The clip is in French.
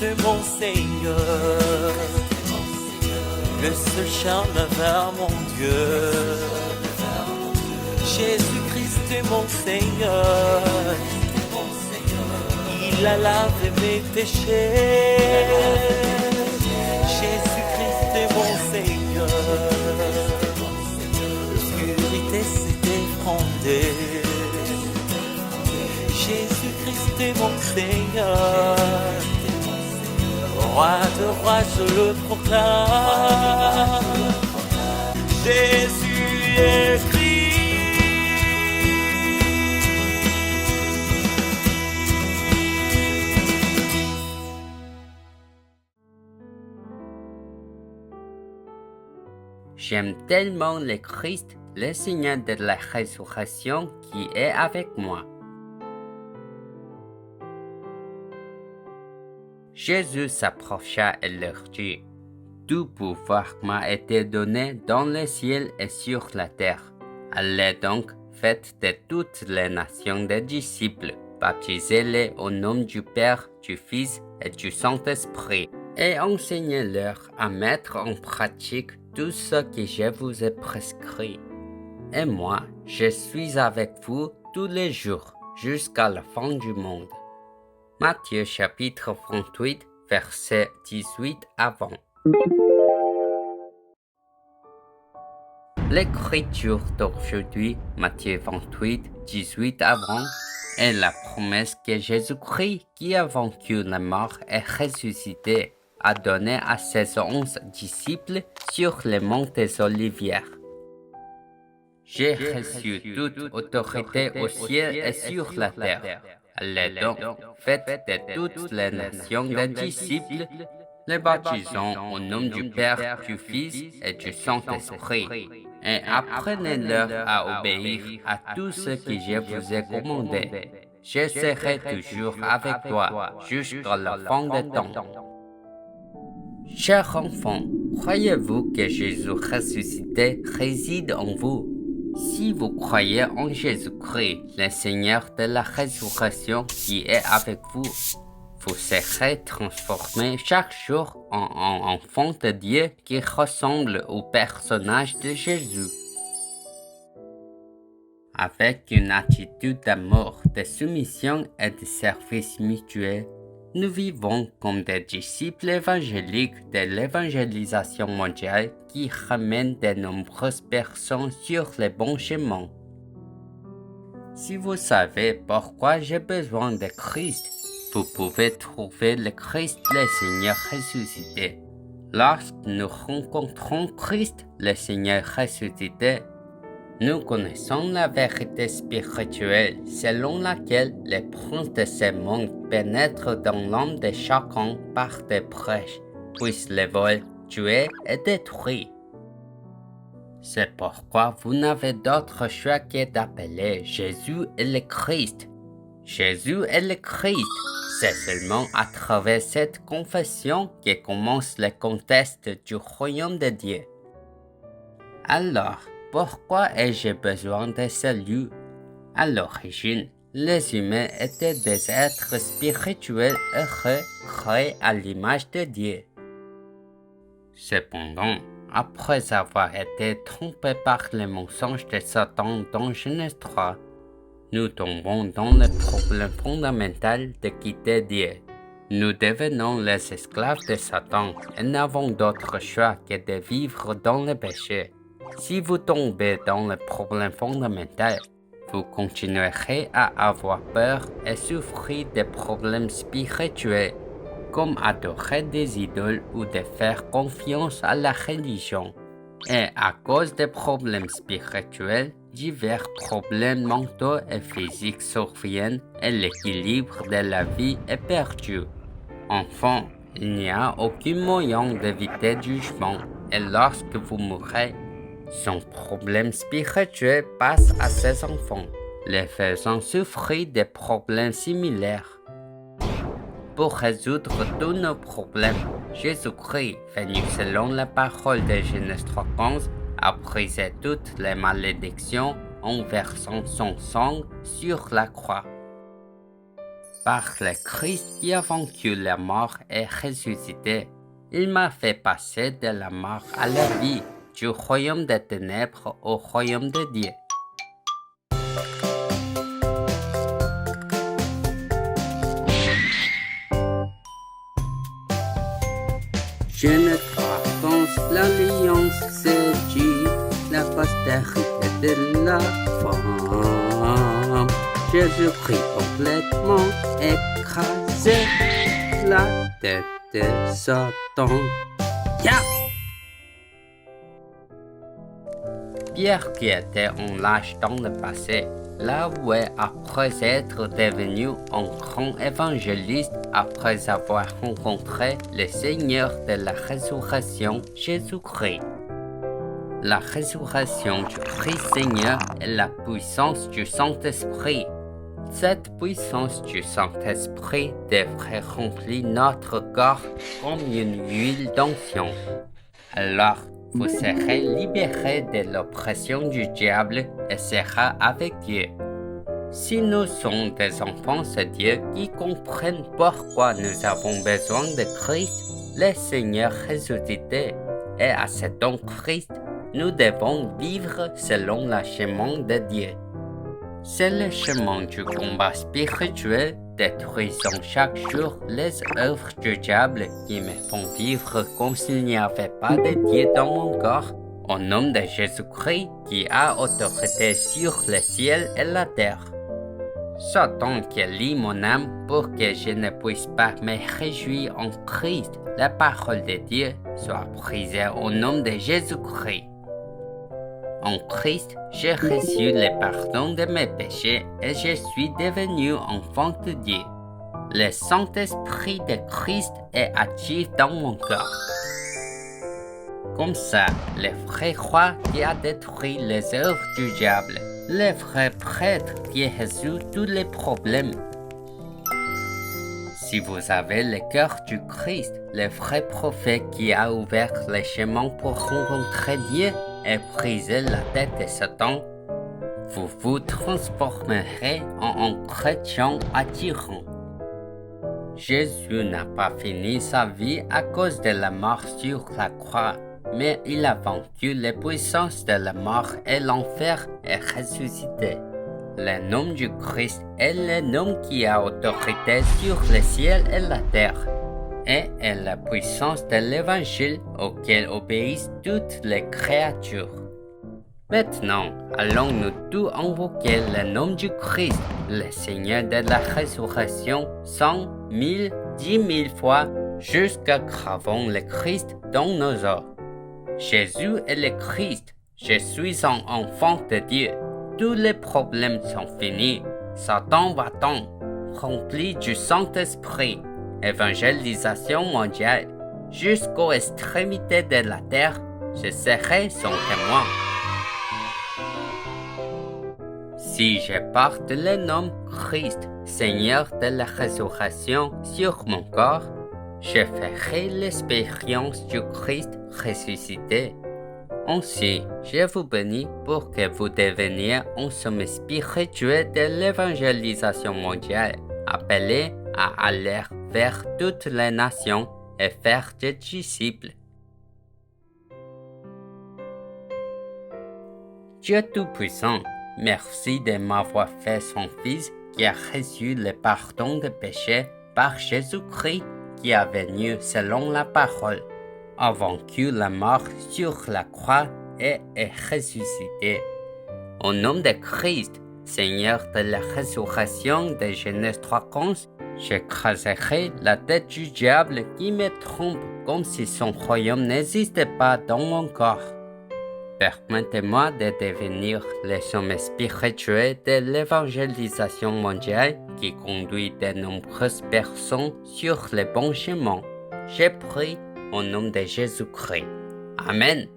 Jésus-Christ, mon Seigneur, le seul chemin vers mon Dieu. Jésus-Christ, mon Seigneur, il a lavé mes péchés. Jésus-Christ, mon Seigneur, l'obscurité s'est effondrée. Jésus-Christ, mon Seigneur, roi de rois, je le proclame. Jésus est Christ. J'aime tellement le Christ, le Seigneur de la résurrection, qui est avec moi. Jésus s'approcha et leur dit, « Tout pouvoir m'a été donné dans le ciel et sur la terre. Allez donc, faites de toutes les nations des disciples, baptisez-les au nom du Père, du Fils et du Saint-Esprit, et enseignez-leur à mettre en pratique tout ce que je vous ai prescrit. Et moi, je suis avec vous tous les jours, jusqu'à la fin du monde. » Matthieu chapitre 28, verset 18 avant. L'écriture d'aujourd'hui, Matthieu 28, 18 avant, est la promesse que Jésus-Christ, qui a vaincu la mort et ressuscité, a donné à ses 11 disciples sur les monts des Olivières. J'ai reçu toute autorité au ciel et sur la terre. Allez donc, faites de toutes les nations des disciples, les baptisant au nom du Père, du Fils et du Saint-Esprit, et apprenez-leur à obéir à tout ce que je vous ai commandé. Je serai toujours avec toi jusqu'à la fin des temps. Chers enfants, croyez-vous que Jésus ressuscité réside en vous? Si vous croyez en Jésus-Christ, le Seigneur de la résurrection qui est avec vous, vous serez transformés chaque jour en un enfant de Dieu qui ressemble au personnage de Jésus. Avec une attitude d'amour, de soumission et de service mutuel, nous vivons comme des disciples évangéliques de l'évangélisation mondiale qui ramènent de nombreuses personnes sur les bons chemins. Si vous savez pourquoi j'ai besoin de Christ, vous pouvez trouver le Christ, le Seigneur ressuscité. Lorsque nous rencontrons Christ, le Seigneur ressuscité, nous connaissons la vérité spirituelle selon laquelle les princes de ce monde pénètrent dans l'âme de chacun par des brèches, puissent les voler, tuer et détruire. C'est pourquoi vous n'avez d'autre choix que d'appeler Jésus et le Christ. Jésus est le Christ. C'est seulement à travers cette confession que commence le contexte du royaume de Dieu. Alors, pourquoi ai-je besoin de salut? À l'origine, les humains étaient des êtres spirituels heureux créés à l'image de Dieu. Cependant, après avoir été trompés par les mensonges de Satan dans Genèse 3, nous tombons dans le problème fondamental de quitter Dieu. Nous devenons les esclaves de Satan et n'avons d'autre choix que de vivre dans le péché. Si vous tombez dans le problème fondamental, vous continuerez à avoir peur et souffrir des problèmes spirituels, comme adorer des idoles ou de faire confiance à la religion. Et à cause des problèmes spirituels, divers problèmes mentaux et physiques surviennent et l'équilibre de la vie est perdu. Enfin, il n'y a aucun moyen d'éviter le jugement et lorsque vous mourrez, son problème spirituel passe à ses enfants, les faisant souffrir des problèmes similaires. Pour résoudre tous nos problèmes, Jésus-Christ, venu selon la parole de Genèse 3:15, a brisé toutes les malédictions en versant son sang sur la croix. par le Christ qui a vaincu la mort et ressuscité. Il m'a fait passer de la mort à la vie, du royaume des ténèbres au royaume de Dieu. Jeune France, l'alliance c'est Dieu, la postérité de la femme. Jésus-Christ complètement écrasé, la tête de Satan. Yeah! Pierre qui était en lâche dans le passé, l'avouait après être devenu un grand évangéliste après avoir rencontré le Seigneur de la résurrection, Jésus-Christ. La résurrection du Christ Seigneur est la puissance du Saint-Esprit. Cette puissance du Saint-Esprit devrait remplir notre corps comme une huile d'onction. Alors, vous serez libérés de l'oppression du diable et serez avec Dieu. Si nous sommes des enfants de Dieu qui comprennent pourquoi nous avons besoin de Christ, le Seigneur ressuscité, et à cet homme Christ, nous devons vivre selon le chemin de Dieu. C'est le chemin du combat spirituel, détruisant chaque jour les œuvres du diable qui me font vivre comme s'il n'y avait pas de Dieu dans mon corps, au nom de Jésus-Christ qui a autorité sur le ciel et la terre. Satan qui lie mon âme pour que je ne puisse pas me réjouir en Christ, la parole de Dieu soit brisée au nom de Jésus-Christ. En Christ, j'ai reçu le pardon de mes péchés et je suis devenu enfant de Dieu. Le Saint-Esprit de Christ est actif dans mon corps. Comme ça, le vrai roi qui a détruit les œuvres du diable, le vrai prêtre qui résout tous les problèmes. Si vous avez le cœur du Christ, le vrai prophète qui a ouvert les chemins pour rencontrer Dieu et briser la tête de Satan, vous vous transformerez en un chrétien attirant. Jésus n'a pas fini sa vie à cause de la mort sur la croix, mais il a vaincu les puissances de la mort et l'enfer et ressuscité. Le nom du Christ est le nom qui a autorité sur le ciel et la terre, et est la puissance de l'Évangile auquel obéissent toutes les créatures. Maintenant, allons-nous tous invoquer le nom du Christ, le Seigneur de la résurrection, 100, 1000, 10 000 fois, jusqu'à gravons le Christ dans nos os. Jésus est le Christ, je suis un enfant de Dieu. Tous les problèmes sont finis. Satan va-t-en, rempli du Saint-Esprit. Évangélisation mondiale. Jusqu'aux extrémités de la terre, je serai son témoin. Si je porte le nom Christ, Seigneur de la résurrection, sur mon corps, je ferai l'expérience du Christ ressuscité. Ainsi, je vous bénis pour que vous deveniez un sommet spirituel de l'évangélisation mondiale, appelé à aller vers toutes les nations et faire des disciples. Dieu Tout-Puissant, merci de m'avoir fait son Fils qui a reçu le pardon des péchés par Jésus-Christ qui est venu selon la parole, a vaincu la mort sur la croix et est ressuscité. Au nom de Christ, Seigneur de la résurrection de Genèse 3:15, j'écraserai la tête du diable qui me trompe comme si son royaume n'existait pas dans mon corps. Permettez-moi de devenir le sommet spirituel de l'évangélisation mondiale qui conduit de nombreuses personnes sur le bon chemin. J'ai prié au nom de Jésus-Christ. Amen.